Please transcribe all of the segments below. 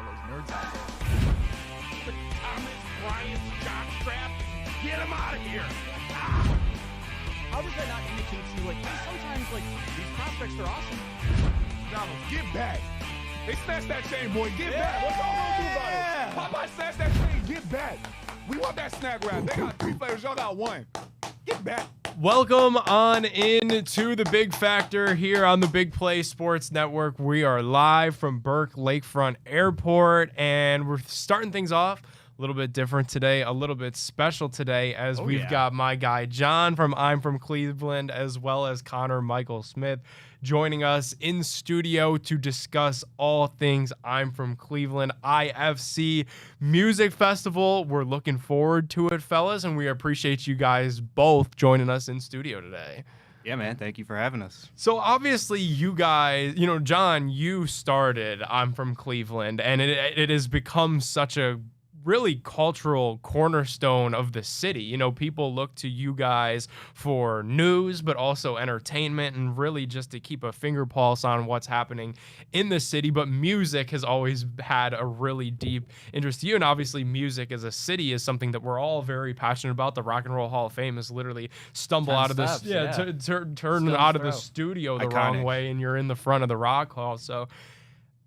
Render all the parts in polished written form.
those nerds out there. The Thomas Bryant jockstrap, get him out of here! How does that not indicate to you, like, hey, sometimes, like, these prospects are awesome? Donald, get back! They snatched that chain, boy. Get back! What's all gonna do about it? Popeye snatched that chain. Get back! We want that snack wrap. They got 3 flavors. Y'all got 1. Get back! Welcome on in to the Big Factor here on the Big Play Sports Network. We are live from Burke Lakefront Airport, and we're starting things off a little bit different today, a little bit special today, as we've got my guy John from I'm From Cleveland, as well as Connor Michael Smith, joining us in studio to discuss all things I'm From Cleveland IFC Music Festival. We're looking forward to it, fellas, and we appreciate you guys both joining us in studio today. Yeah, man. Thank you for having us. So obviously you guys, John, you started I'm From Cleveland, and it has become such a really cultural cornerstone of the city. People look to you guys for news, but also entertainment, and really just to keep a finger pulse on what's happening in the city. But music has always had a really deep interest to you, and obviously music as a city is something that we're all very passionate about. The Rock and Roll Hall of Fame is literally stumble out of this, turn out of the studio the wrong way, and you're in the front of the Rock Hall. So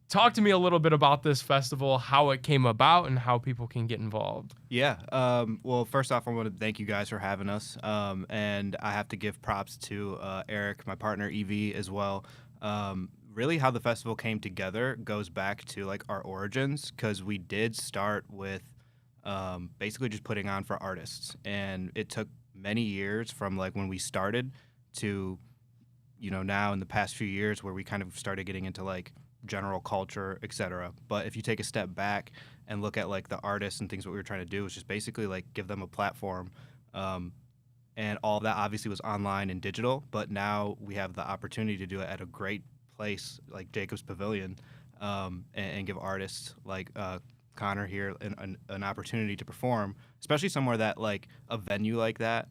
talk to me a little bit about this festival, how it came about, and how people can get involved. Yeah. Well, first off, I want to thank you guys for having us. And I have to give props to Eric, my partner, EV, as well. Really how the festival came together goes back to like our origins, because we did start with basically just putting on for artists. And it took many years from like when we started to, now in the past few years where we kind of started getting into like general culture, etc. But if you take a step back and look at like the artists and things, what we were trying to do was just basically like give them a platform, and all of that obviously was online and digital, but now we have the opportunity to do it at a great place like Jacobs Pavilion, and give artists like Connor here an opportunity to perform, especially somewhere that like a venue like that,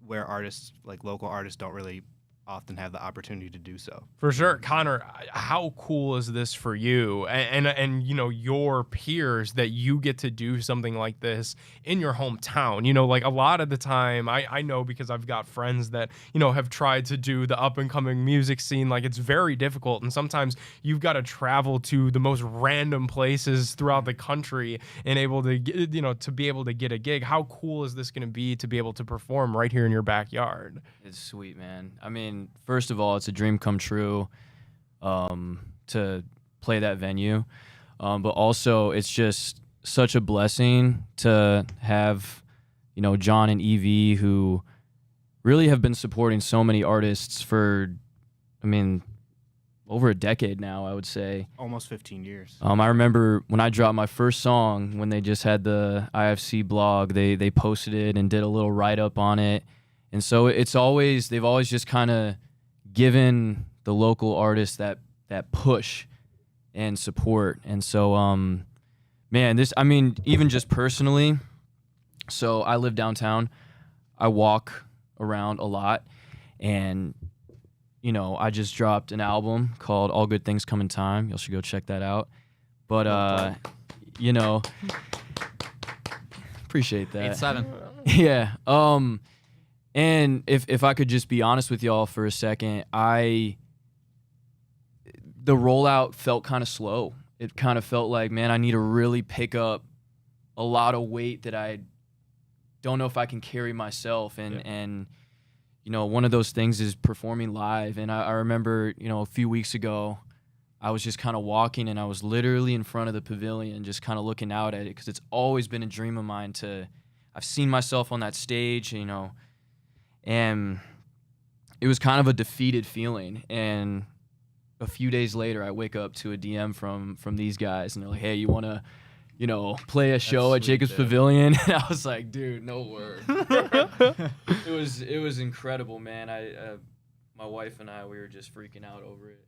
where artists like local artists don't really often have the opportunity to do so. For sure. Connor, how cool is this for you and your peers that you get to do something like this in your hometown? Like a lot of the time, I know because I've got friends that, have tried to do the up and coming music scene. Like it's very difficult. And sometimes you've got to travel to the most random places throughout the country and able to get, to be able to get a gig. How cool is this going to be to be able to perform right here in your backyard? It's sweet, man. I mean, first of all, it's a dream come true to play that venue. But also, it's just such a blessing to have, John and Evie, who really have been supporting so many artists for, over a decade now, I would say. Almost 15 years. I remember when I dropped my first song, when they just had the IFC blog, they posted it and did a little write-up on it. And so they've always just kind of given the local artists that push and support. And so, even just personally, so I live downtown, I walk around a lot, and, I just dropped an album called All Good Things Come in Time. You should go check that out. But, appreciate that. 8-7. Yeah. And if I could just be honest with y'all for a second, the rollout felt kind of slow. It kind of felt like, man, I need to really pick up a lot of weight that I don't know if I can carry myself. And one of those things is performing live. And I remember, a few weeks ago, I was just kind of walking, and I was literally in front of the pavilion just kind of looking out at it, because it's always been a dream of mine I've seen myself on that stage, and it was kind of a defeated feeling. And a few days later, I wake up to a DM from these guys, and they're like, hey, you want to, play a show at Jacobs Pavilion? And I was like, dude, no word. It was incredible, man. My wife and I, we were just freaking out over it.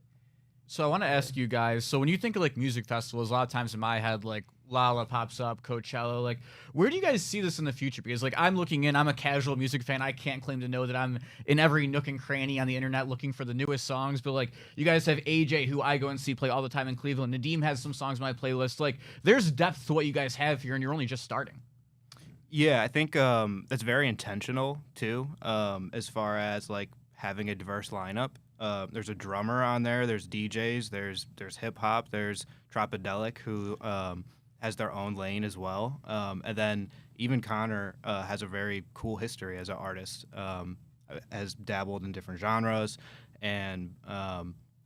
So I want to ask you guys, so when you think of like music festivals, a lot of times in my head, like Lala pops up, Coachella, like where do you guys see this in the future? Because like I'm looking in, I'm a casual music fan. I can't claim to know that I'm in every nook and cranny on the internet looking for the newest songs, but like you guys have AJ, who I go and see play all the time in Cleveland. Nadeem has some songs on my playlist. Like there's depth to what you guys have here, and you're only just starting. Yeah, I think that's very intentional too, as far as like having a diverse lineup. There's a drummer on there. There's DJs. There's hip hop. There's Tropidelic, who has their own lane as well. And then even Connor has a very cool history as an artist. Has dabbled in different genres, and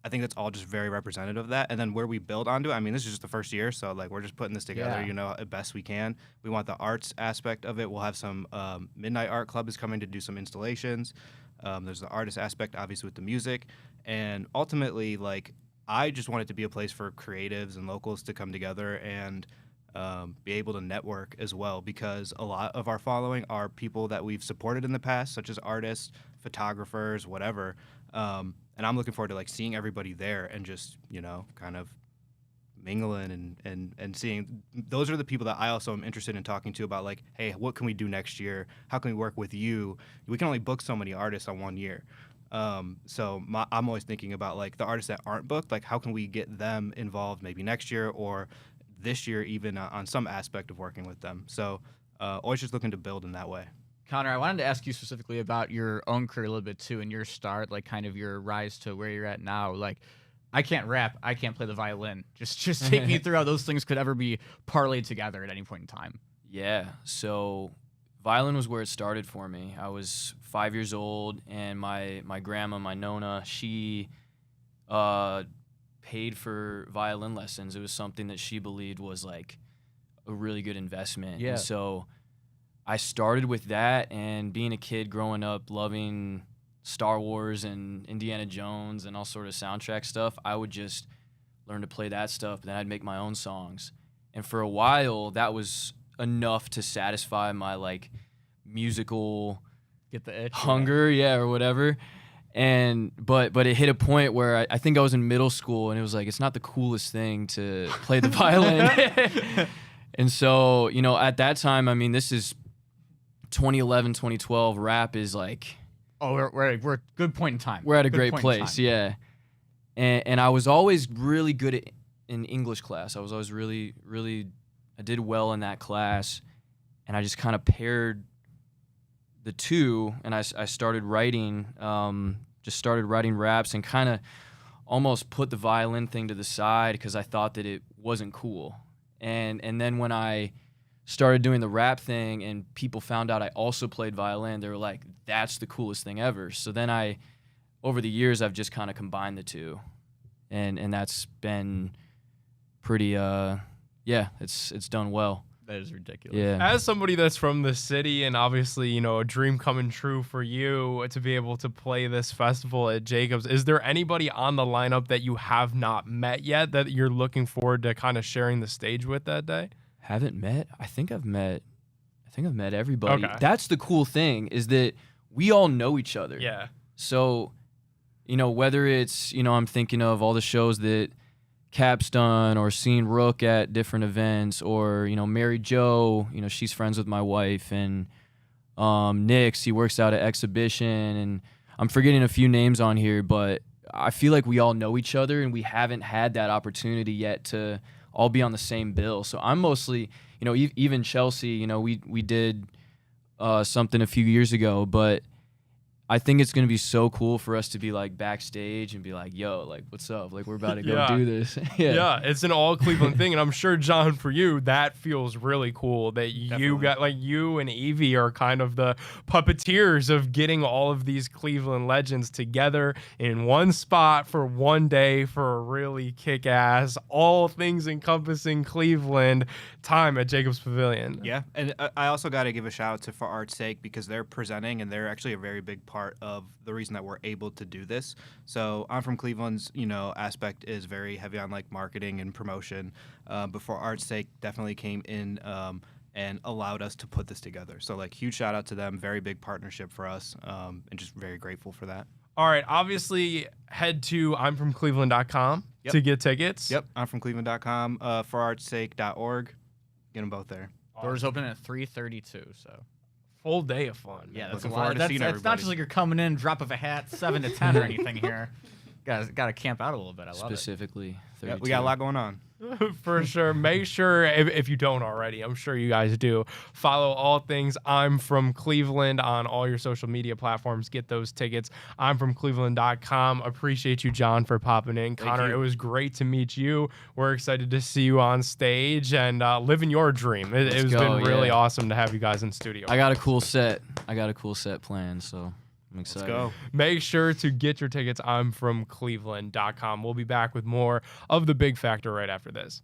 I think that's all just very representative of that. And then where we build onto it, I mean, this is just the first year, so like we're just putting this together, as best we can. We want the arts aspect of it. We'll have some Midnight Art Club is coming to do some installations. There's the artist aspect, obviously, with the music. And ultimately, like, I just want it to be a place for creatives and locals to come together and be able to network as well, because a lot of our following are people that we've supported in the past, such as artists, photographers, whatever. And I'm looking forward to, like, seeing everybody there and just, kind of mingling and seeing. Those are the people that I also am interested in talking to about, like, hey, what can we do next year? How can we work with you? We can only book so many artists on 1 year. So I'm always thinking about, like, the artists that aren't booked, like, how can we get them involved maybe next year or this year even on some aspect of working with them. So always just looking to build in that way. Connor, I wanted to ask you specifically about your own career a little bit too, and your start, like kind of your rise to where you're at now. Like, I can't rap, I can't play the violin. Just take me through how those things could ever be parlayed together at any point in time. Yeah, so violin was where it started for me. I was 5 years old, and my grandma, my Nona, she paid for violin lessons. It was something that she believed was like a really good investment. Yeah. And so I started with that, and being a kid growing up loving Star Wars and Indiana Jones and all sort of soundtrack stuff, I would just learn to play that stuff, and then I'd make my own songs. And for a while, that was enough to satisfy my like musical Get the itch, hunger, or whatever. And but it hit a point where I think I was in middle school, and it was like, it's not the coolest thing to play the violin. And so, at that time, I mean, this is 2011, 2012, rap is like, oh, we're at a good point in time. We're at a great place, yeah. And I was always really good in English class. I was always really, really, I did well in that class, and I just kind of paired the two, and I started writing, started writing raps, and kind of almost put the violin thing to the side because I thought that it wasn't cool. And then when I started doing the rap thing and people found out I also played violin, they were like, that's the coolest thing ever. So then over the years, I've just kind of combined the two, and that's been pretty, it's done well. That is ridiculous. Yeah. As somebody that's from the city, and obviously, a dream coming true for you to be able to play this festival at Jacobs, is there anybody on the lineup that you have not met yet that you're looking forward to kind of sharing the stage with that day? Haven't met? I think I've met everybody. Okay. That's the cool thing, is that we all know each other. Yeah. So, whether it's, I'm thinking of all the shows that Cap's done, or seeing Rook at different events, or, Mary Jo, she's friends with my wife, and Nix, he works out at Exhibition, and I'm forgetting a few names on here, but I feel like we all know each other, and we haven't had that opportunity yet to all be on the same bill. So I'm mostly, even Chelsea, we did something a few years ago, but I think it's going to be so cool for us to be like backstage and be like, yo, like, what's up? Like, we're about to go do this. Yeah, it's an all Cleveland thing. And I'm sure, John, for you, that feels really cool that you got, like, you and Evie are kind of the puppeteers of getting all of these Cleveland legends together in one spot for one day for a really kick-ass, all things encompassing Cleveland time at Jacobs Pavilion. Yeah, and I also got to give a shout out to For Art's Sake, because they're presenting, and they're actually a very big part of the reason that we're able to do this. So I'm from Cleveland's, aspect is very heavy on like marketing and promotion. But For Art's Sake definitely came in and allowed us to put this together. So like huge shout out to them, very big partnership for us, and just very grateful for that. All right, obviously head to ImFromCleveland.com Yep. to get tickets. Yep, I'm from Cleveland.com, forartsake.org. Get them both there. Doors open at 3:32. So Full day of fun. yeah, man. that's a Looking lot. forward to That's seeing not everybody. just like you're coming in, drop of a hat, 7 to 10 or anything here. Got to camp out a little bit. I love Specifically, 32. Yep, we got a lot going on. For sure. Make sure, if you don't already, I'm sure you guys do, follow all things I'm From Cleveland on all your social media platforms. Get those tickets. I'm from Cleveland.com. Appreciate you, John, for popping in. Connor, you. it was great to meet you. We're excited to see you on stage and living your dream. It has go, been really yeah. awesome to have you guys in studio. I got a cool set. planned, so I'm excited. Let's go. Make sure to get your tickets. I'm from Cleveland.com. We'll be back with more of The Big Factor right after this.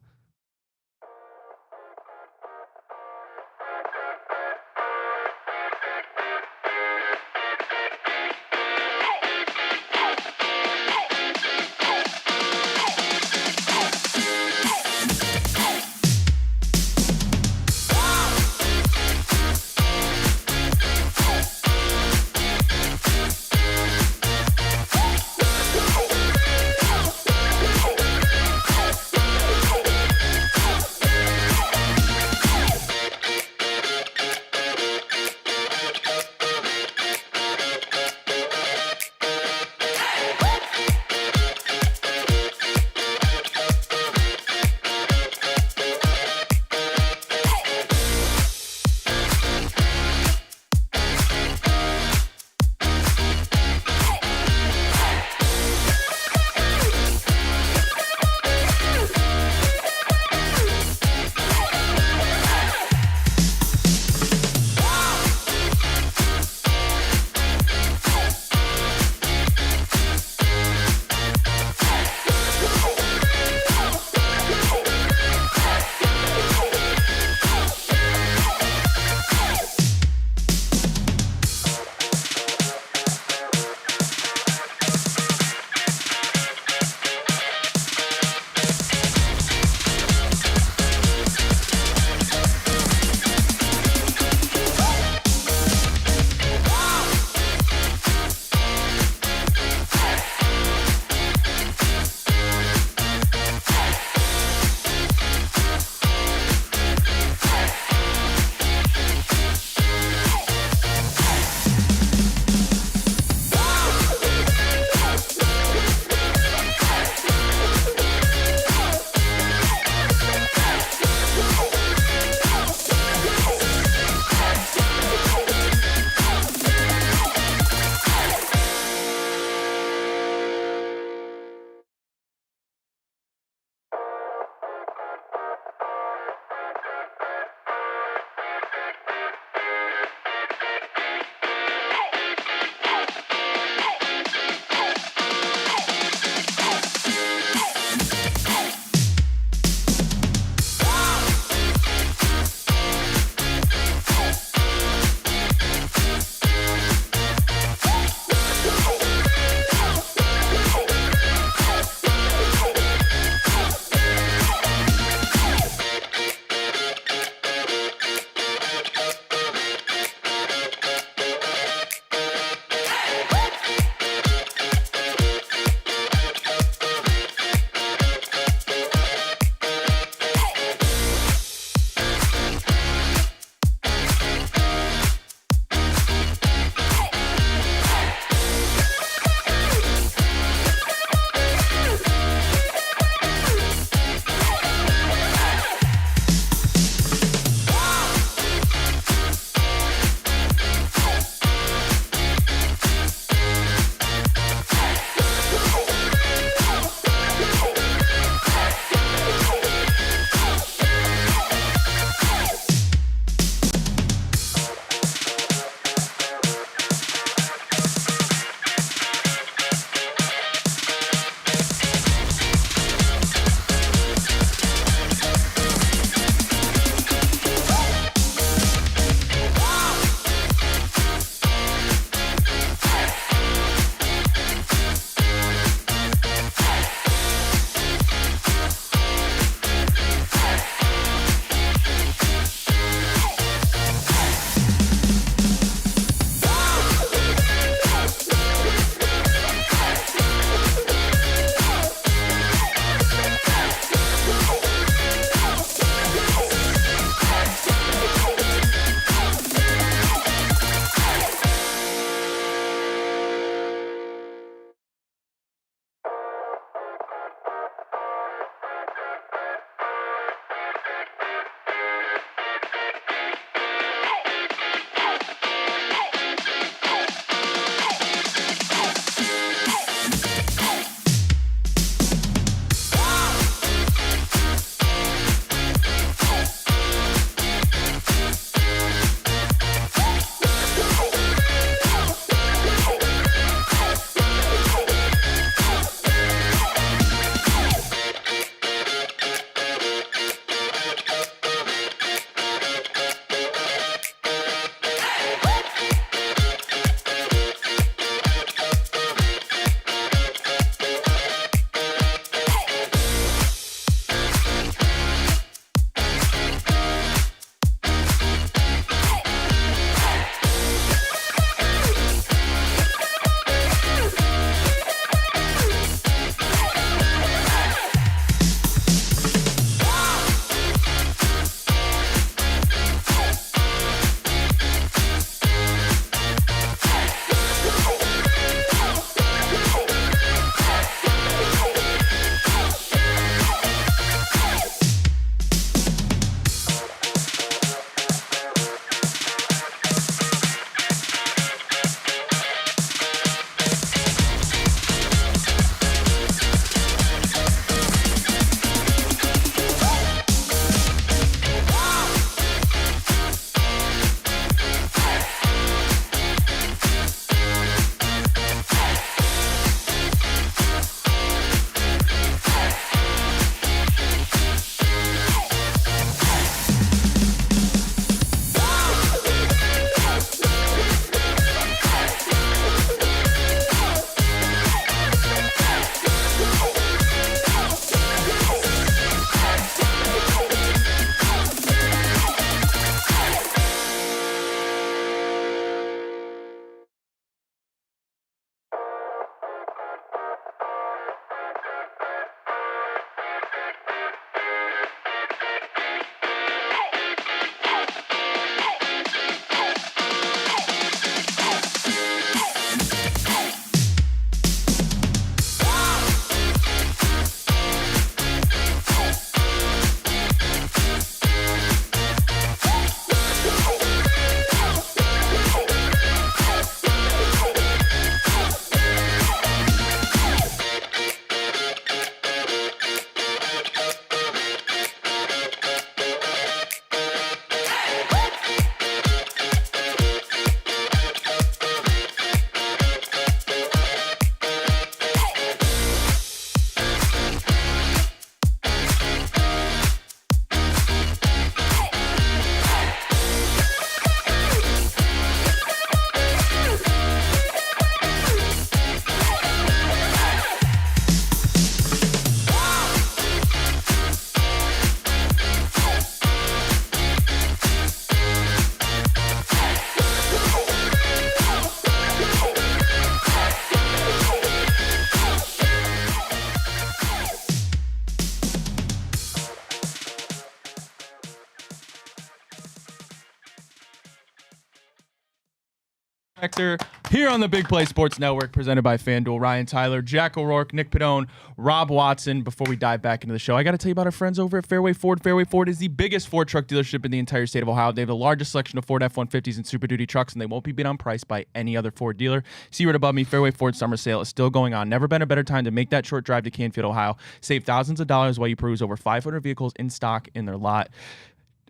Factor here on the Big Play Sports Network, presented by FanDuel. Ryan Tyler, Jack O'Rourke, Nick Padone, Rob Watson. Before we dive back into the show, I got to tell you about our friends over at Fairway Ford. Fairway Ford is the biggest Ford truck dealership in the entire state of Ohio. They have the largest selection of Ford F-150s and Super Duty trucks, and they won't be beat on price by any other Ford dealer. See right above me, Fairway Ford summer sale is still going on. Never been a better time to make that short drive to Canfield, Ohio. Save thousands of dollars while you peruse over 500 vehicles in stock in their lot.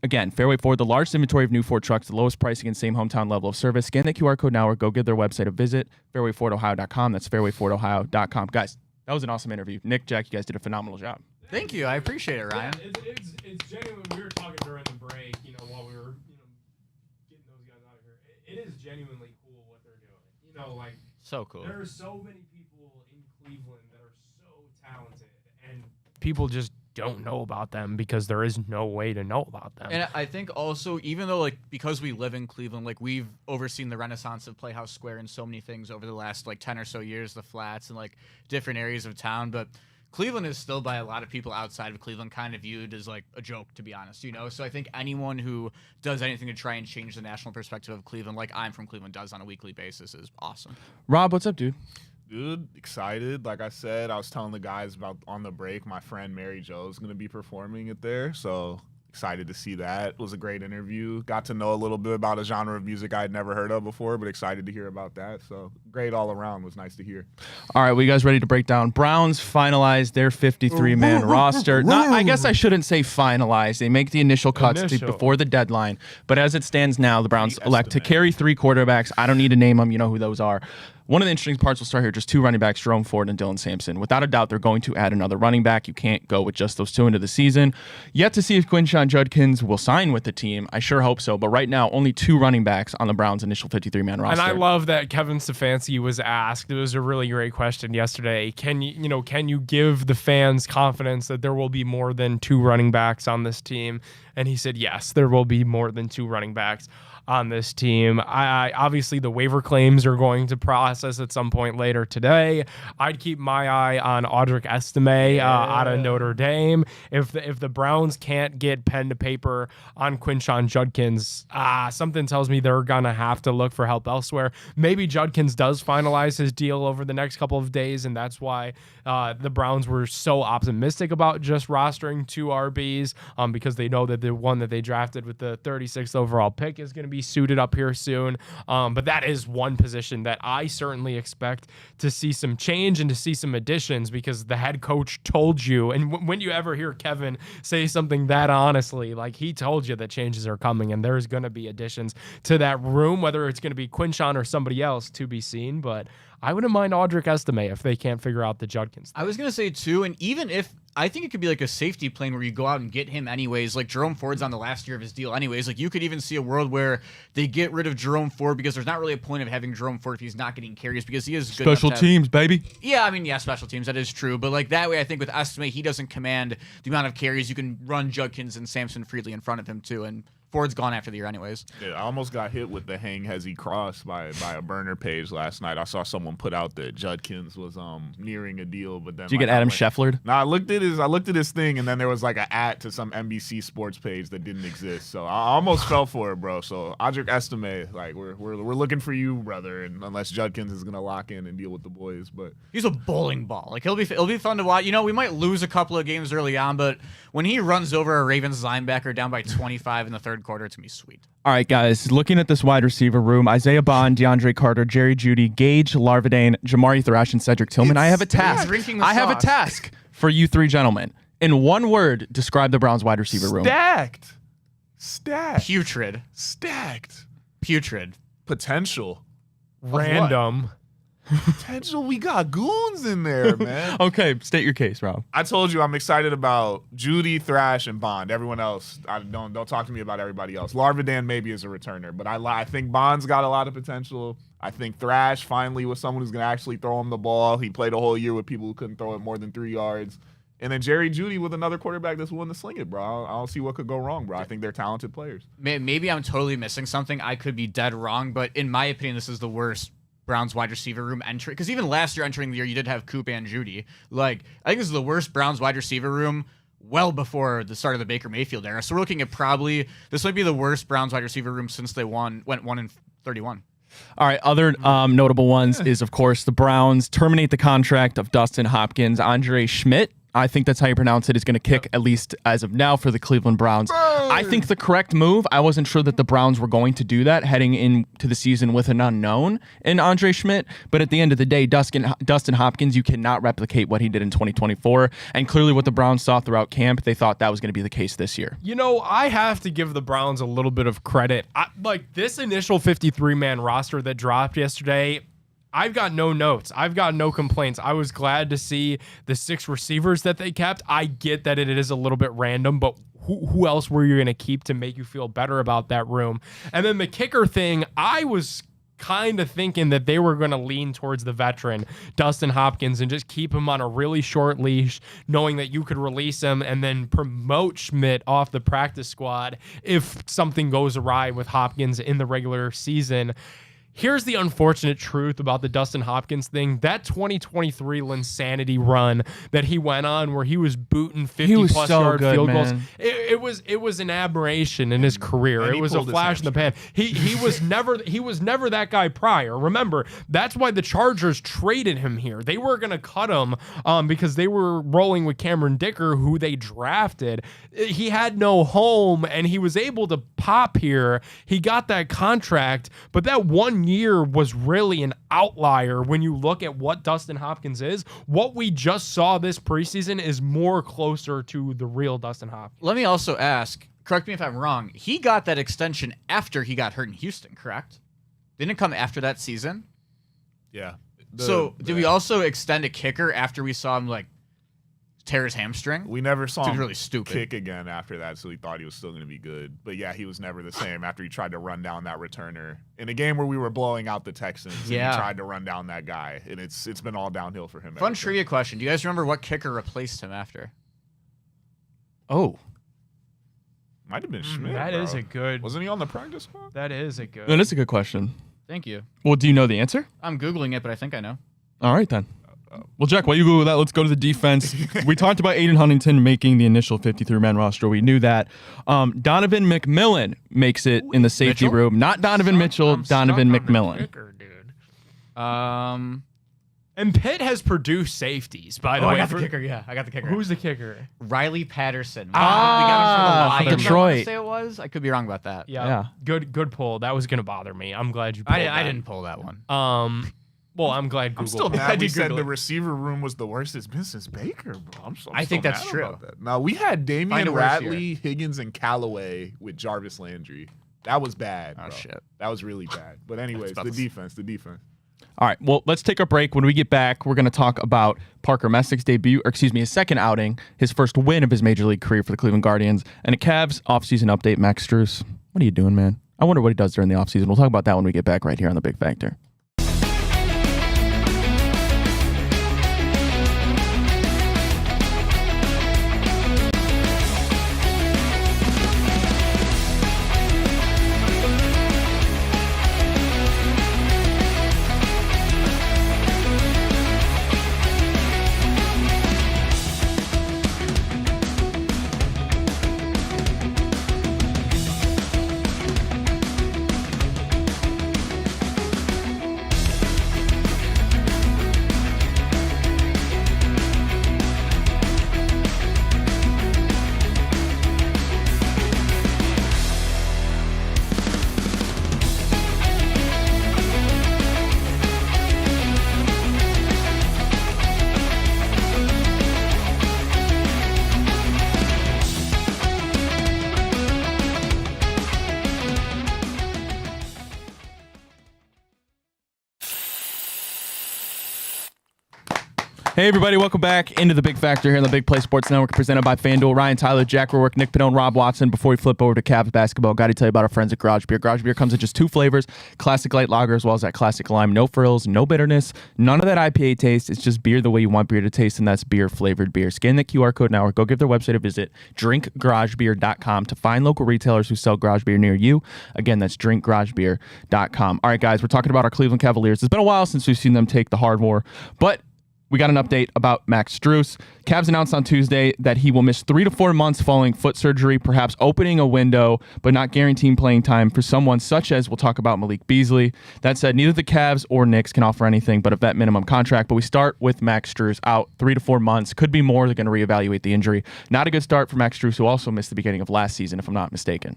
Again, Fairway Ford, the largest inventory of new Ford trucks, the lowest pricing and same hometown level of service. Scan the QR code now or go give their website a visit, fairwayfordohio.com. That's fairwayfordohio.com. Guys, that was an awesome interview. Nick, Jack, you guys did a phenomenal job. Thank you. I appreciate it, Ryan. Yeah, it's genuine. We were talking during the break, while we were, getting those guys out of here. It is genuinely cool what they're doing. So cool. There are so many people in Cleveland that are so talented, and people just don't know about them because there is no way to know about them. And I think also, even though because we live in Cleveland, we've overseen the renaissance of Playhouse Square and so many things over the last 10 or so years, the flats and different areas of town, but Cleveland is still by a lot of people outside of Cleveland kind of viewed as a joke, to be honest, So I think anyone who does anything to try and change the national perspective of Cleveland, like I'm from Cleveland does on a weekly basis, is awesome. Rob, what's up, dude? Good, excited. Like I said, I was telling the guys about on the break, my friend Mary Jo is going to be performing it there. So excited to see that. It was a great interview. Got to know a little bit about a genre of music I had never heard of before, but excited to hear about that. So great all around. Was nice to hear. All right, we guys ready to break down? Browns finalized their 53-man roster. I guess I shouldn't say finalized. They make the initial cuts before the deadline. But as it stands now, the Browns elect to carry 3 quarterbacks. I don't need to name them. You know who those are. One of the interesting parts, we'll start here, just 2 running backs, Jerome Ford and Dylan Sampson. Without a doubt, they're going to add another running back. You can't go with just those 2 into the season. Yet to see if Quinshon Judkins will sign with the team. I sure hope so. But right now, only 2 running backs on the Browns' initial 53-man roster. And I love that Kevin Stefanski was asked. It was a really great question yesterday. Can you give the fans confidence that there will be more than 2 running backs on this team? And he said, yes, there will be more than 2 running backs on this team. I obviously the waiver claims are going to process at some point later today. I'd keep my eye on Audric Estime out of Notre Dame. If the Browns can't get pen to paper on Quinshon Judkins, something tells me they're gonna have to look for help elsewhere. Maybe Judkins does finalize his deal over the next couple of days, and that's why the Browns were so optimistic about just rostering 2 RBs because they know that the one that they drafted with the 36th overall pick is going to be suited up here soon. But that is one position that I certainly expect to see some change and to see some additions because the head coach told you. And when you ever hear Kevin say something that honestly, he told you that changes are coming and there's going to be additions to that room, whether it's going to be Quinshon or somebody else to be seen. But I wouldn't mind Audric Estime if they can't figure out the Judkins thing. I was going to say, too, and even if I think it could be a safety plan where you go out and get him anyways. Jerome Ford's on the last year of his deal anyways. You could even see a world where they get rid of Jerome Ford because there's not really a point of having Jerome Ford if he's not getting carries because he is good special teams, baby. Yeah, special teams. That is true. But that way, I think with Estime, he doesn't command the amount of carries. You can run Judkins and Sampson freely in front of him, too. And Ford's gone after the year anyways. Yeah, I almost got hit with the hang has he crossed by a burner page last night. I saw someone put out that Judkins was nearing a deal, but then did you get Adam Scheffler? No, I looked at his thing, and then there was an @ to some NBC Sports page that didn't exist. So I almost fell for it, bro. So Audric Estime, we're looking for you, brother. And unless Judkins is gonna lock in and deal with the boys, but he's a bowling ball. It'll be fun to watch. We might lose a couple of games early on, but when he runs over a Ravens linebacker down by 25 in the third quarter, it's gonna be sweet. All right, guys, looking at this wide receiver room, Isaiah Bond, DeAndre Carter, Jerry Jeudy, Gage Larvadain, Jamari Thrash, and Cedric Tillman. I have a task. I have a task for you 3 gentlemen. In one word, describe the Browns wide receiver room. Stacked. Putrid. Stacked. Putrid. Potential. Random. Potential. We got goons in there, man. Okay, state your case, Rob. I told you I'm excited about Jeudy, Thrash, and Bond. Everyone else, don't talk to me about everybody else. Larvadain maybe is a returner, but I think Bond's got a lot of potential. I think Thrash finally was someone who's going to actually throw him the ball. He played a whole year with people who couldn't throw it more than 3 yards. And then Jerry Jeudy with another quarterback that's willing to sling it, bro. I don't see what could go wrong, bro. I think they're talented players. Maybe I'm totally missing something. I could be dead wrong, but in my opinion, this is the worst Browns wide receiver room entry. Because even last year entering the year, you did have Coop and Jeudy. I think this is the worst Browns wide receiver room well before the start of the Baker Mayfield era. So we're looking at this might be the worst Browns wide receiver room since they went 1-31. All right, other notable ones is, of course, the Browns terminate the contract of Dustin Hopkins. Andre Schmidt, I think that's how you pronounce it, is going to kick, at least as of now, for the Cleveland Browns. I think the correct move, I wasn't sure that the Browns were going to do that heading into the season with an unknown in Andre Schmidt, but at the end of the day, Dustin Hopkins, you cannot replicate what he did in 2024, and clearly what the Browns saw throughout camp, they thought that was going to be the case this year. You know, I have to give the Browns a little bit of credit. Like this initial 53-man roster that dropped yesterday, I've got no notes. I've got no complaints. I was glad to see the 6 receivers that they kept. I get that it is a little bit random, but who else were you going to keep to make you feel better about that room? And then the kicker thing, I was kind of thinking that they were going to lean towards the veteran, Dustin Hopkins, and just keep him on a really short leash, knowing that you could release him and then promote Schmidt off the practice squad if something goes awry with Hopkins in the regular season. Here's the unfortunate truth about the Dustin Hopkins thing. That 2023 Linsanity run that he went on where he was booting 50-plus yard field goals, it was an aberration in his career. It was a flash in the pan. He was never that guy prior. Remember, that's why the Chargers traded him here. They were going to cut him because they were rolling with Cameron Dicker, who they drafted. He had no home, and he was able to pop here. He got that contract, but that 1 year was really an outlier when you look at what Dustin Hopkins is. What we just saw this preseason is more closer to the real Dustin Hopkins. Let me also ask, correct me if I'm wrong, he got that extension after he got hurt in Houston, correct? Didn't it come after that season? Yeah. Did we also extend a kicker after we saw him like tear his hamstring? We never saw him really stupid. kick again after that, so we thought he was still going to be good. But yeah, he was never the same after he tried to run down that returner in a game where we were blowing out the Texans. Yeah, and he tried to run down that guy, and it's been all downhill for him. Fun trivia question: do you guys remember what kicker replaced him after? Oh, might have been Schmidt. That is a good. Wasn't he on the practice squad? That is a good. that is a good question. Thank you. Well, do you know the answer? I'm Googling it, but I think I know. All right, then. Well, Jack, while you Google that, let's go to the defense. We talked about Aiden Huntington making the initial 53-man roster. We knew that. Donovan McMillan makes it in the safety Mitchell? room. Not Donovan Mitchell, Donovan McMillan. Kicker, dude. And Pitt has produced safeties, by the way. I got the kicker. Yeah, I got the kicker. Who's the kicker? Riley Patterson? We Ah, got him for the Lions. Detroit. I wanna say it was. I could be wrong about that. Yeah. Good pull. That was going to bother me. I'm glad you pulled that. I didn't pull that one. Well, I'm glad Google. I'm still I mad we did said Google the it. receiver room was the worst it's been since Baker, bro. I think still that's mad true. about that. Now, we had Find Damian a worse Ratley, Higgins, and Callaway with Jarvis Landry. That was bad, bro. Oh, shit. That was really bad. But anyways, about the to- defense. All right, well, let's take a break. When we get back, we're going to talk about Parker Messick's his second outing, his first win of his Major League career for the Cleveland Guardians, and a Cavs offseason update. Max Strus, what are you doing, man? I wonder what he does during the offseason. We'll talk about that when we get back right here on The Big Factor. Hey, everybody, welcome back into the Big Factor here on the Big Play Sports Network, presented by FanDuel. Ryan Tyler, Jack Rourke, Nick Pidone, Rob Watson. Before we flip over to Cavs basketball, got to tell you about our friends at Garage Beer. Garage Beer comes in just 2 flavors, classic light lager as well as that classic lime. No frills, no bitterness, none of that IPA taste. It's just beer the way you want beer to taste, and that's beer-flavored beer. Scan the QR code now or go give their website a visit, drinkgaragebeer.com, to find local retailers who sell garage beer near you. Again, that's drinkgaragebeer.com. All right, guys, we're talking about our Cleveland Cavaliers. It's been a while since we've seen them take the hard war, but we got an update about Max Strus. Cavs announced on Tuesday that he will miss 3 to 4 months following foot surgery, perhaps opening a window, but not guaranteeing playing time for someone such as, we'll talk about, Malik Beasley. That said, neither the Cavs or Knicks can offer anything but a vet minimum contract, but we start with Max Strus out 3 to 4 months. Could be more. They're going to reevaluate the injury. Not a good start for Max Strus, who also missed the beginning of last season, if I'm not mistaken.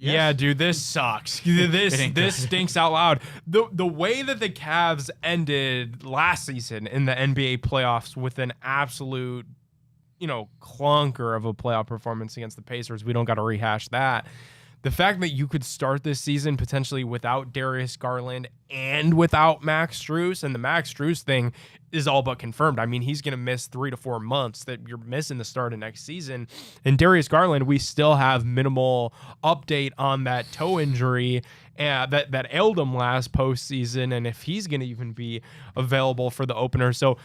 Yes. Yeah, dude, this sucks. This stinks out loud. The way that the Cavs ended last season in the NBA playoffs with an absolute, clunker of a playoff performance against the Pacers, we don't got to rehash that. The fact that you could start this season potentially without Darius Garland and without Max Strus, and the Max Strus thing is all but confirmed. I mean, he's going to miss 3 to 4 months, that you're missing the start of next season. And Darius Garland, we still have minimal update on that toe injury that ailed him last postseason, and if he's going to even be available for the opener. So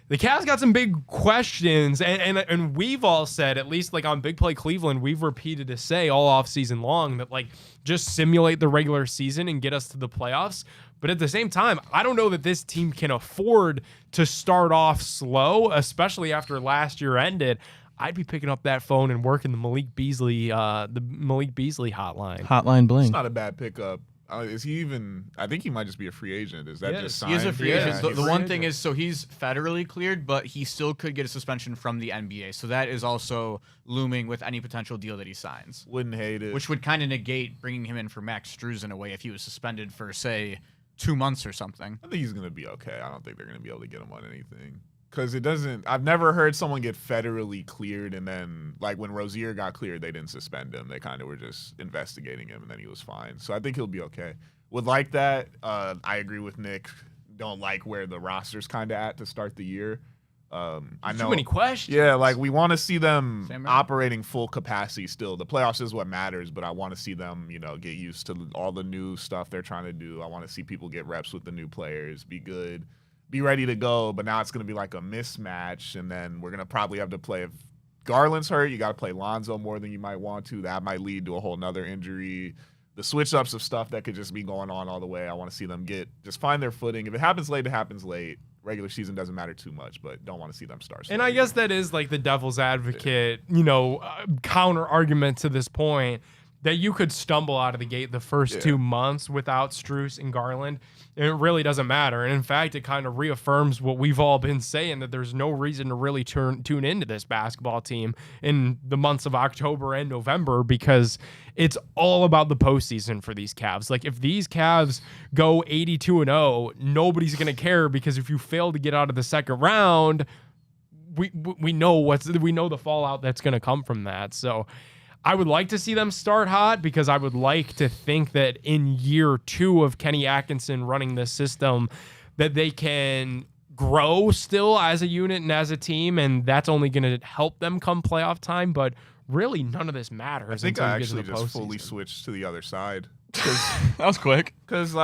the Cavs got some big questions, and we've all said, at least like on Big Play Cleveland, we've repeated to say all offseason long that like just simulate the regular season and get us to the playoffs. But at the same time, I don't know that this team can afford to start off slow, especially after last year ended. I'd be picking up that phone and working the Malik Beasley hotline. Hotline bling. It's not a bad pickup. Is he even? I think he might just be a free agent. Is that just signed? He is a free agent. Yeah, The one thing is, so he's federally cleared, but he still could get a suspension from the NBA. So that is also looming with any potential deal that he signs. Wouldn't hate it. Which would kind of negate bringing him in for Max Strus in a way if he was suspended for, say, 2 months or something. I think he's going to be okay. I don't think they're going to be able to get him on anything. Because it doesn't – I've never heard someone get federally cleared and then, like, when Rozier got cleared, they didn't suspend him. They kind of were just investigating him, and then he was fine. So I think he'll be okay. Would like that. I agree with Nick. Don't like where the roster's kind of at to start the year. I know too many questions. Yeah, like we want to see them operating full capacity still. The playoffs is what matters, but I want to see them, get used to all the new stuff they're trying to do. I want to see people get reps with the new players, be good, be ready to go. But now it's going to be like a mismatch, and then we're going to probably have to play if Garland's hurt. You got to play Lonzo more than you might want to. That might lead to a whole nother injury. The switch-ups of stuff that could just be going on all the way. I want to see them just find their footing. If it happens late, it happens late. Regular season doesn't matter too much, but don't want to see them start. And I guess that is like the devil's advocate, counter argument to this point, that you could stumble out of the gate the first 2 months without Strus and Garland. And it really doesn't matter. And in fact, it kind of reaffirms what we've all been saying, that there's no reason to really tune into this basketball team in the months of October and November, because it's all about the postseason for these Cavs. Like, if these Cavs go 82-0, nobody's going to care, because if you fail to get out of the second round, we know the fallout that's going to come from that. So I would like to see them start hot, because I would like to think that in year 2 of Kenny Atkinson running this system, that they can grow still as a unit and as a team, and that's only going to help them come playoff time. But really, none of this matters. I think I actually just fully switched to the other side. That was quick. Because,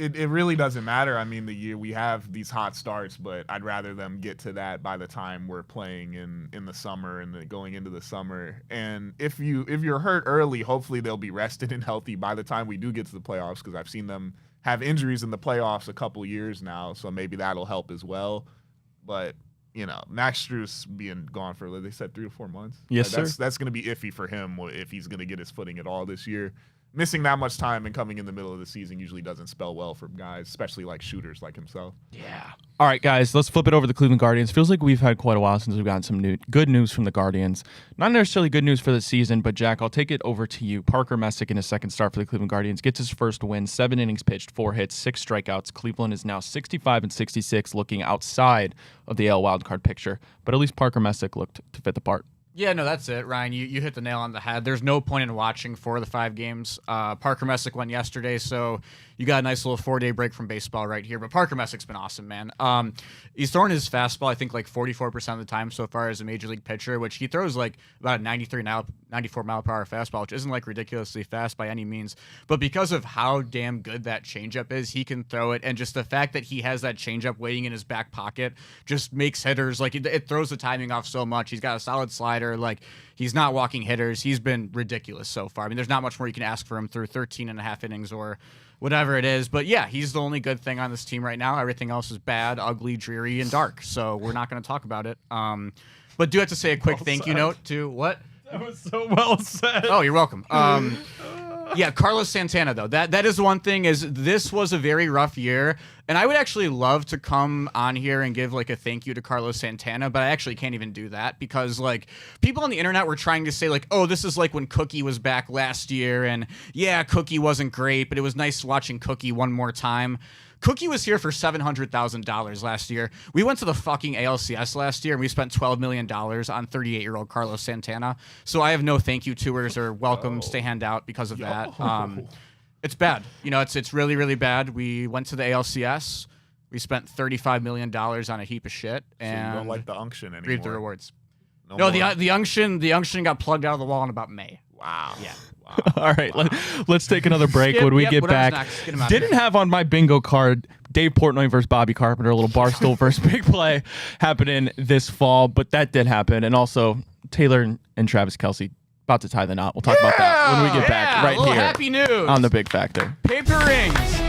it really doesn't matter. I mean, the year we have these hot starts, but I'd rather them get to that by the time we're playing in the summer and going into the summer. And if you're hurt early, hopefully they'll be rested and healthy by the time we do get to the playoffs, because I've seen them have injuries in the playoffs a couple years now, so maybe that'll help as well. But Max Strus being gone for, they said, 3 to 4 months. Yes, sir. That's going to be iffy for him if he's going to get his footing at all this year. Missing that much time and coming in the middle of the season usually doesn't spell well for guys, especially like shooters like himself. Yeah. All right, guys, let's flip it over to the Cleveland Guardians. Feels like we've had quite a while since we've gotten some good news from the Guardians. Not necessarily good news for the season, but Jack, I'll take it over to you. Parker Messick in his second start for the Cleveland Guardians gets his first win, 7 innings pitched, 4 hits, 6 strikeouts. Cleveland is now 65-66, looking outside of the AL wildcard picture, but at least Parker Messick looked to fit the part. Yeah, no, that's it, Ryan. You hit the nail on the head. There's no point in watching 4 of the 5 games. Parker Messick went yesterday, so you got a nice little 4-day break from baseball right here. But Parker Messick's been awesome, man. He's thrown his fastball, I think, like 44% of the time so far as a major league pitcher, which he throws like about a 94 mile per hour fastball, which isn't like ridiculously fast by any means. But because of how damn good that changeup is, he can throw it. And just the fact that he has that changeup waiting in his back pocket just makes hitters, like, it throws the timing off so much. He's got a solid slider. year. Like, he's not walking hitters. He's been ridiculous so far. I mean, there's not much more you can ask for him through 13 and a half innings or whatever it is. But yeah, he's the only good thing on this team right now. Everything else is bad, ugly, dreary, and dark. So we're not going to talk about it. But do have to say a quick thank you note to what? That was so well said. Oh, you're welcome. Yeah, Carlos Santana, though. That is one thing, is this was a very rough year. And I would actually love to come on here and give like a thank you to Carlos Santana, but I actually can't even do that because like people on the internet were trying to say like, oh, this is like when Cookie was back last year. And yeah, Cookie wasn't great, but it was nice watching Cookie one more time. Cookie was here for $700,000 last year. We went to the fucking ALCS last year and we spent $12 million on 38-year-old Carlos Santana. So I have no thank you tours or welcomes to hand out because of that. It's bad. You know, it's really, really bad. We went to the ALCS. We spent $35 million on a heap of shit. And so you don't like the unction anymore. read the rewards. No, the unction got plugged out of the wall in about May. Wow. Yeah. Wow. All right, let's take another break. Skip, When we yep, get whatever's back, next. Get him out of didn't here. have on my bingo card Dave Portnoy versus Bobby Carpenter, a little Barstool versus Big Play happening this fall, but that did happen. And also Taylor and Travis Kelce about to tie the knot. We'll talk about that when we get back right little here happy news on the Big Factor. Paper rings.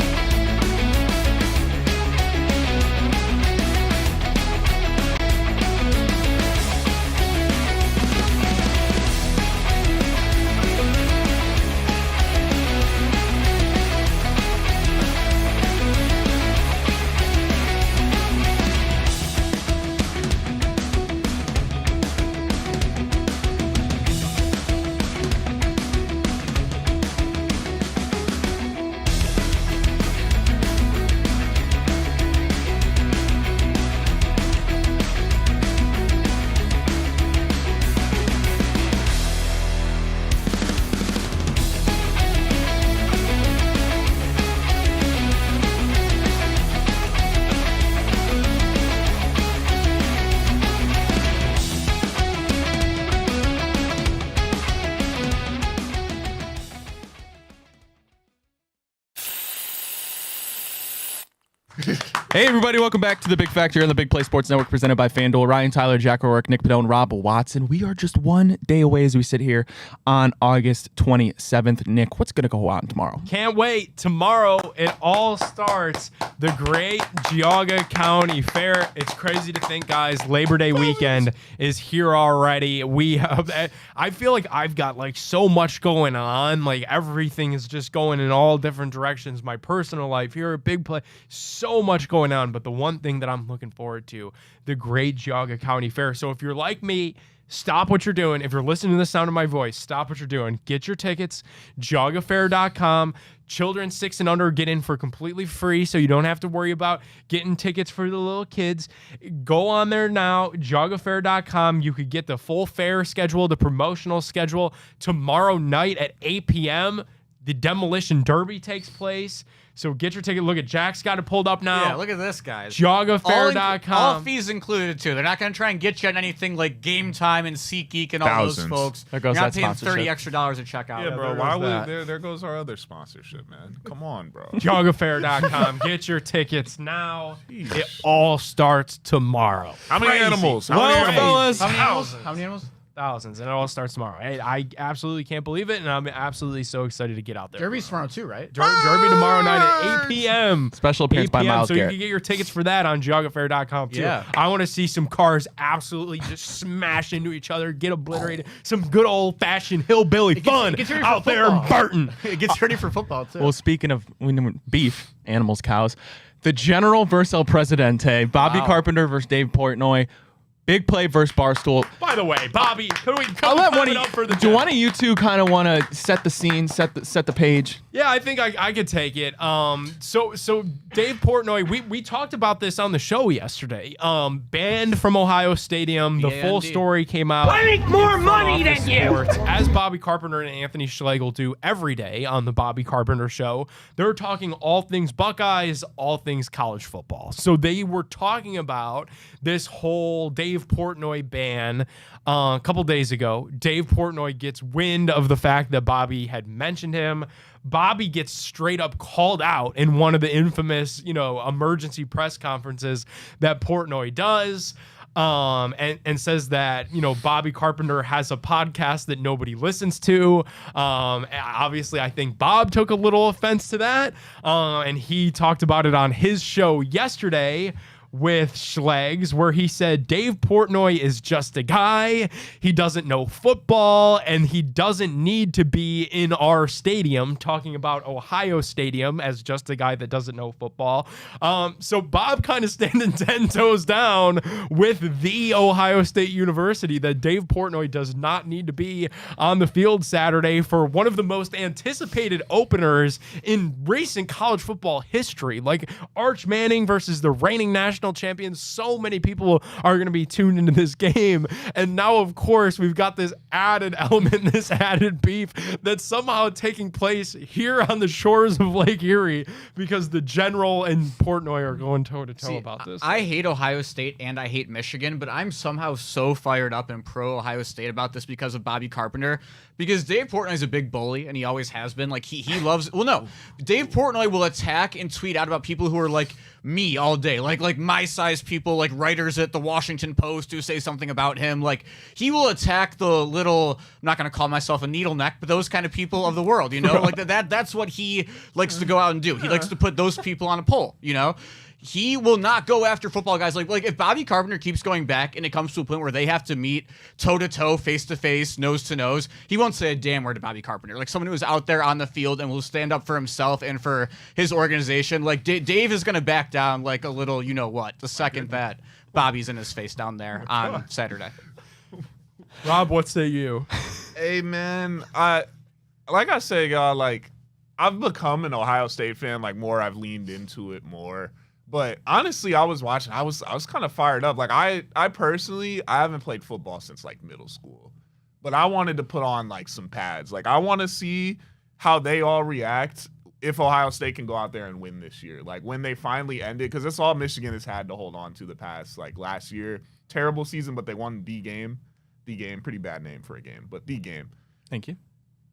Hey, everybody, welcome back to the Big Factor on the Big Play Sports Network presented by FanDuel. Ryan Tyler, Jack O'Rourke, Nick Padone, Rob Watson. We are just one day away as we sit here on August 27th. Nick, what's going to go on tomorrow? Can't wait. Tomorrow, it all starts. The Great Geauga County Fair. It's crazy to think, guys, Labor Day weekend is here already. I feel like I've got like so much going on. Like everything is just going in all different directions. My personal life here at Big Play, so much going on. But the one thing that I'm looking forward to, the Great Geauga County Fair. So if you're like me, stop what you're doing. If you're listening to the sound of my voice, stop what you're doing. Get your tickets, geaugafair.com. Children 6 and under get in for completely free, so you don't have to worry about getting tickets for the little kids. Go on there now, geaugafair.com. You could get the full fair schedule, the promotional schedule. Tomorrow night at 8 p.m., the Demolition Derby takes place. So get your ticket. Look at Jack's got it pulled up now. Yeah, look at this, guys. Geaugafair.com. All fees included, too. They're not going to try and get you on anything like Game Time and SeatGeek and all Thousands. those folks. There goes You're not that paying sponsorship. $30 extra at checkout. Yeah, bro. there Why goes that. would there goes our other sponsorship, man? Come on, bro. Geaugafair.com. Get your tickets now. It all starts tomorrow. How many Crazy. animals? How Well, many animals? fellas, How many animals? thousands. How many animals? Thousands, and it all starts tomorrow. Hey, I absolutely can't believe it, and I'm absolutely so excited to get out there. Derby's tomorrow, too, right? Derby tomorrow night at 8 p.m. Special appearance 8 by p.m. Miles So you Garrett. can get your tickets for that on geaugafair.com too. Yeah. I want to see some cars absolutely just smash into each other, get obliterated. Some good old-fashioned hillbilly fun gets ready for out there in football. Burton. It gets ready for football, too. Well, speaking of beef, animals, cows, the General versus El Presidente, Bobby Wow. Carpenter versus Dave Portnoy, Big Play versus Barstool. By the way, Bobby, could we I'll let one it up for the do one of you two kind of want to set the scene, set the page? Yeah, I think I could take it. So Dave Portnoy, we talked about this on the show yesterday. Banned from Ohio Stadium. The Yeah, full indeed. story came out. I make more money than you. As Bobby Carpenter and Anthony Schlegel do every day on the Bobby Carpenter Show. They're talking all things Buckeyes, all things college football. So they were talking about this whole Dave Portnoy ban a couple days ago. Dave Portnoy gets wind of the fact that Bobby had mentioned him. Bobby gets straight up called out in one of the infamous, emergency press conferences that Portnoy does. and says that, Bobby Carpenter has a podcast that nobody listens to. Obviously, I think Bob took a little offense to that. And he talked about it on his show yesterday with Schlegs, where he said Dave Portnoy is just a guy. He doesn't know football, and he doesn't need to be in our stadium, talking about Ohio Stadium as just a guy that doesn't know football. So Bob kind of standing 10 toes down with the Ohio State University that Dave Portnoy does not need to be on the field Saturday for one of the most anticipated openers in recent college football history. Like Arch Manning versus the reigning national champions. So many people are going to be tuned into this game. And now, of course, we've got this added element, this added beef that's somehow taking place here on the shores of Lake Erie because the General and Portnoy are going toe-to-toe about this. I hate Ohio State and I hate Michigan, but I'm somehow so fired up and pro Ohio State about this because of Bobby Carpenter. Because Dave Portnoy is a big bully, and he always has been. Like, he loves... Well, no. Dave Portnoy will attack and tweet out about people who are like me all day. Like my size people, like writers at the Washington Post who say something about him. Like, he will attack the little... I'm not going to call myself a needle neck, but those kind of people of the world, Like, that's what he likes to go out and do. He likes to put those people on a poll, He will not go after football guys. Like if Bobby Carpenter keeps going back and it comes to a point where they have to meet toe-to-toe, face-to-face, nose-to-nose, he won't say a damn word to Bobby Carpenter. Like someone who is out there on the field and will stand up for himself and for his organization. Like Dave is going to back down like a little, the second that Bobby's in his face down there on Saturday. Rob, what say you? Hey, man. Like I say, y'all, like, I've become an Ohio State fan. Like, I've leaned into it more. But honestly, I was watching. I was kind of fired up. Like I personally, I haven't played football since like middle school, but I wanted to put on like some pads. Like I want to see how they all react if Ohio State can go out there and win this year. Like when they finally end it, because that's all Michigan has had to hold on to the past. Like last year, terrible season, but they won the game. The game, pretty bad name for a game, but the game. Thank you.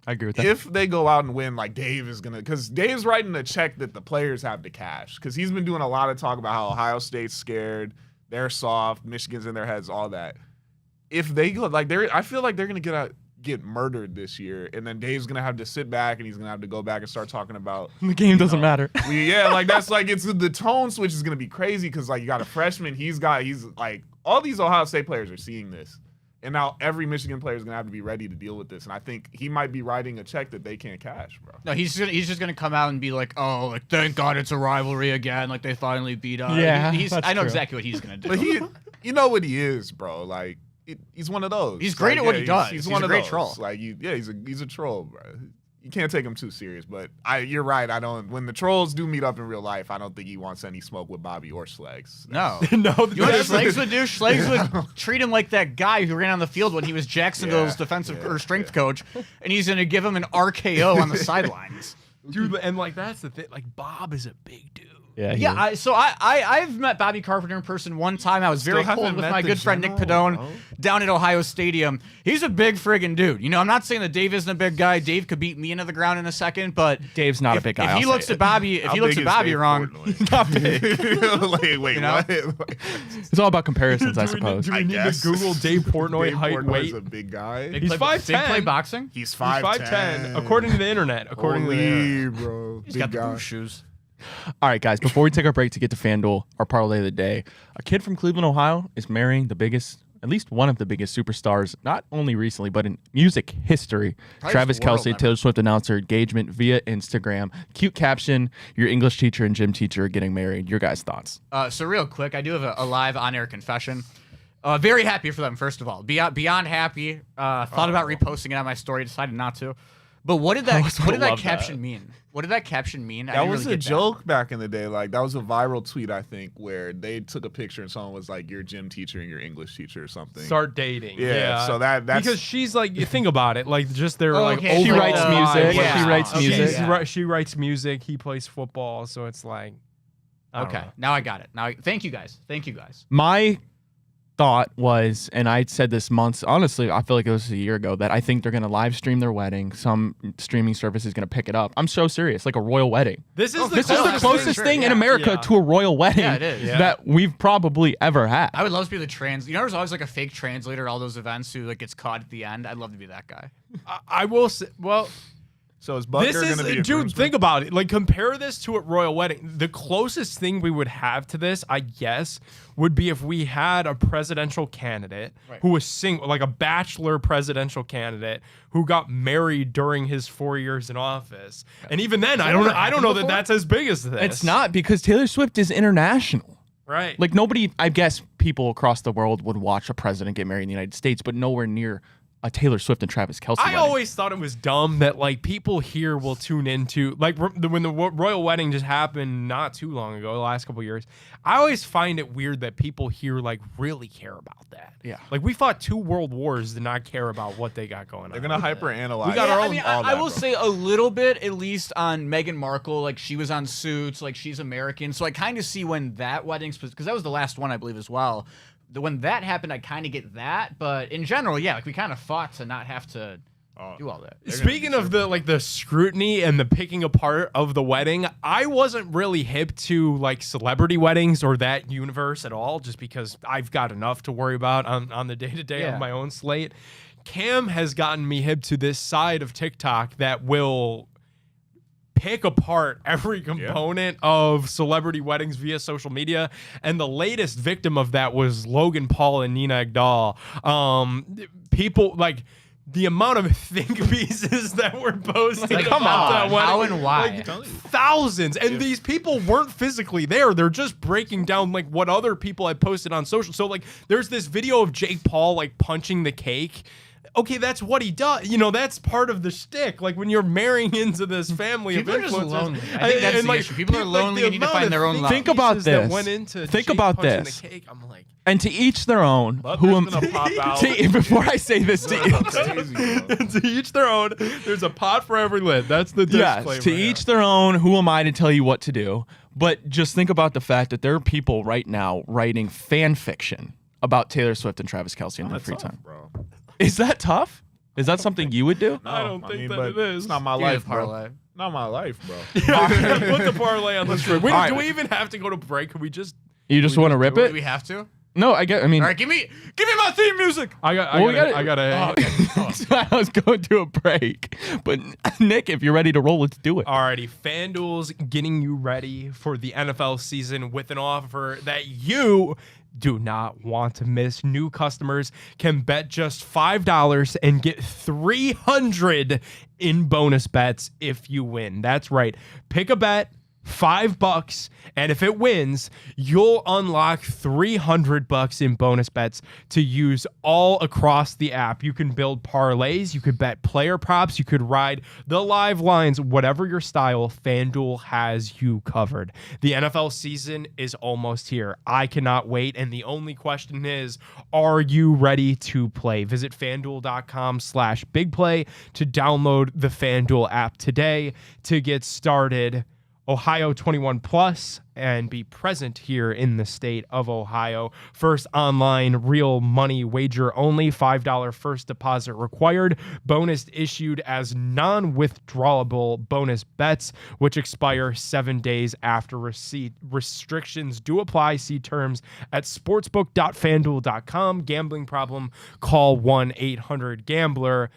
I agree with that. If they go out and win, like Dave is gonna, because Dave's writing a check that the players have to cash. Because he's been doing a lot of talk about how Ohio State's scared, they're soft, Michigan's in their heads, all that. If they go, like I feel like they're gonna get murdered this year, and then Dave's gonna have to sit back and he's gonna have to go back and start talking about the game doesn't matter. Like that's like it's the tone switch is gonna be crazy because like you got a freshman, he's like all these Ohio State players are seeing this. And now every Michigan player is going to have to be ready to deal with this. And I think he might be writing a check that they can't cash, bro. No, he's just going to come out and be like, oh, like, thank God it's a rivalry again. Like, they finally beat us. Yeah, I know true. exactly what he's going to do. But you know what he is, bro. Like, he's one of those. He's great at what he does. He's He's one a of great those. troll. Like, he's a troll, bro. You can't take him too serious, but you're right. When the trolls do meet up in real life, I don't think he wants any smoke with Bobby or Schlegs. No. No. You know what Schlegs would do? Schlegs would treat him like that guy who ran on the field when he was Jacksonville's defensive or strength coach, and he's going to give him an RKO on the sidelines. Dude, and like that's the thing. Like Bob is a big dude. Yeah. I've met Bobby Carpenter in person one time. I was very cold with my good friend Nick Padone down at Ohio Stadium. He's a big friggin' dude. I'm not saying that Dave isn't a big guy. Dave could beat me into the ground in a second, but Dave's not a big guy. If he looks at Bobby, wrong, He's not big. Like, wait, what? It's all about comparisons, I suppose. Do we need to Google Dave Portnoy height, weight? He's a big guy. He's 5'10". Did play boxing? He's He's 5'10", according to the internet. bro. He's got the blue shoes. All right, guys, before we take our break to get to FanDuel, our parlay of the day, a kid from Cleveland, Ohio is marrying the biggest, at least one of the biggest superstars, not only recently, but in music history. Probably Travis the world Kelce, ever. Taylor Swift announced her engagement via Instagram. Cute caption, your English teacher and gym teacher are getting married. Your guys' thoughts? So real quick, I do have a live on-air confession. Very happy for them, first of all. Beyond happy. Thought about reposting it on my story, decided not to. But what did that caption mean? What did that caption mean? That was a joke back in the day. Like, that was a viral tweet, I think, where they took a picture and someone was like, your gym teacher and your English teacher or something. Start dating. Yeah. So that's because she's like, you think about it, like just they're okay. She writes music. Yeah. She writes Okay, music. yeah. She writes music. He plays football. So it's like, I don't Okay, know. now I got it. Thank you guys. My thought was, and I said this months, honestly, I feel like it was a year ago, that I think they're going to live stream their wedding. Some streaming service is going to pick it up. I'm so serious, like a royal wedding. This is This is the closest thing in America to a royal wedding Yeah, it is. that we've probably ever had. I would love to be the there's always like a fake translator at all those events who like gets caught at the end. I'd love to be that guy. I will say, well, So is Butker going to be a dude, groomsman? think about it. Like, compare this to a royal wedding. The closest thing we would have to this, I guess, would be if we had a presidential candidate who was single, like a bachelor presidential candidate who got married during his 4 years in office. And even then, I don't know that that's as big as this. It's not, because Taylor Swift is international. Right. Like, nobody, I guess people across the world would watch a president get married in the United States, but nowhere near a Taylor Swift and Travis Kelce I wedding. always thought it was dumb that like people here will tune into like when the royal wedding just happened not too long ago, the last couple of years. I always find it weird that people here like really care about that. Yeah. Like we fought 2 world wars to not care about what they got going on. They're going to hyper-analyze. We got our I own- mean, all I that, will bro. say a little bit, at least on Meghan Markle. Like, she was on Suits. Like, she's American. So I kind of see when that wedding, because that was the last one, I believe, as well. When that happened, I kind of get that. But in general, yeah, like, we kind of fought to not have to do all that. Speaking of the scrutiny and the picking apart of the wedding, I wasn't really hip to like celebrity weddings or that universe at all, just because I've got enough to worry about on the day-to-day of my own slate. Cam has gotten me hip to this side of TikTok that will pick apart every component of celebrity weddings via social media, and the latest victim of that was Logan Paul and Nina Agdal. People like the amount of think pieces that were posted. Like, about come on, that wedding, how and why? like, thousands, and these people weren't physically there. They're just breaking down like what other people had posted on social. So like, there's this video of Jake Paul like punching the cake. Okay, that's what he does. You know, that's part of the shtick. Like when you're marrying into this family People of are just influencers. lonely. I think that's the issue. People are lonely and need to find their own love. Think about pieces that this. went into Think Jake about punching this. The cake. I'm like, And to each their own. Butker's gonna pop out. Before I say this to you. Crazy, bro. to each their own. There's a pot for every lid. That's the disclaimer. Yes, to each their own. Who am I to tell you what to do? But just think about the fact that there are people right now writing fan fiction about Taylor Swift and Travis Kelce in their free time. bro. Is that tough? Is that something you would do? I don't think that but it is. It's not my Give me life, the bro. parlay. Not my life, bro. Put the parlay on the screen. Wait, All do right. we even have to go to break? Can we just? You just want to rip Do it? we have to? No, I mean, All right, give me my theme music. I got. Well, we I gotta- got. I was going to a break. But Nick, if you're ready to roll, let's do it. Alrighty, FanDuel's getting you ready for the NFL season with an offer that you do not want to miss. New customers can bet just $5 and get $300 in bonus bets if you win. That's right. Pick a bet, $5, and if it wins, you'll unlock $300 in bonus bets to use all across the app. You can build parlays, you could bet player props, you could ride the live lines, whatever your style, FanDuel has you covered. The NFL season is almost here. I cannot wait, and the only question is, are you ready to play? Visit FanDuel.com/bigplay to download the FanDuel app today to get started. Ohio 21 plus and be present here in the state of Ohio. First online real money wager only. $5 first deposit required. Bonus issued as non-withdrawable bonus bets, which expire 7 days after receipt. Restrictions do apply. See terms at sportsbook.fanduel.com. Gambling problem? Call 1-800-GAMBLER.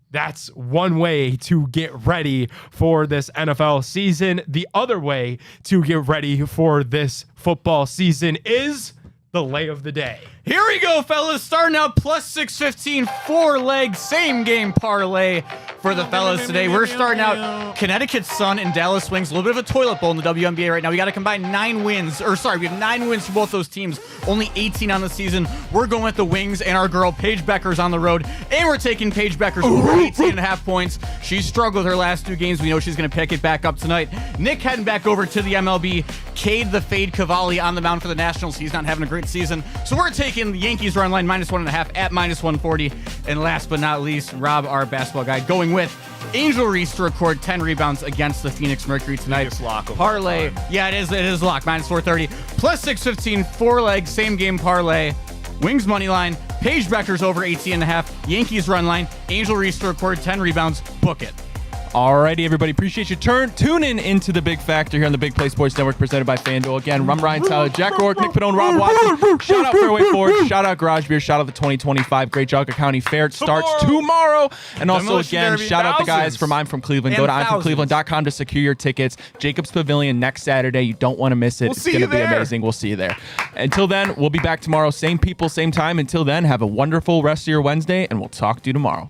That's one way to get ready for this NFL season. The other way to get ready for this football season is the lay of the day. Here we go, fellas. Starting out plus 615, 4-leg, same game parlay for the fellas today. We're starting out Connecticut Sun and Dallas Wings. A little bit of a toilet bowl in the WNBA right now. We got to combine 9 wins. We have 9 wins for both those teams. Only 18 on the season. We're going with the Wings and our girl Paige Becker's on the road. And we're taking Paige Becker's over 18.5 points. She's struggled her last 2 games. We know she's going to pick it back up tonight. Nick heading back over to the MLB. Cade the Fade Cavalli on the mound for the Nationals. He's not having a great season. So we're taking the Yankees run line -1.5 at -140. And last but not least, Rob, our basketball guy, going with Angel Reese to record 10 rebounds against the Phoenix Mercury tonight. Biggest lock of Parlay. all time. Yeah, it is lock. -430. Plus 615, 4-leg, same game parlay. Wings money line, Paige Becker's over 18.5, Yankees run line, Angel Reese to record 10 rebounds. Book it. Alrighty, everybody. Appreciate you tuning into the Big Factor here on the Big Play Sports Network presented by FanDuel. Again, I'm Ryan Tyler, Jack Rourke, Nick Padone, Rob Watson. Shout out Fairway Ford. Shout out Garage Beer. Shout out the 2025 Great Jogga County Fair. It starts tomorrow. And also, Demolition again, Derby shout out the guys thousands. from I'm From Cleveland. Go And to thousands. ImFromCleveland.com to secure your tickets. Jacobs Pavilion next Saturday. You don't want to miss it. We'll It's see going to you be there. amazing. We'll see you there. Until then, we'll be back tomorrow. Same people, same time. Until then, have a wonderful rest of your Wednesday, and we'll talk to you tomorrow.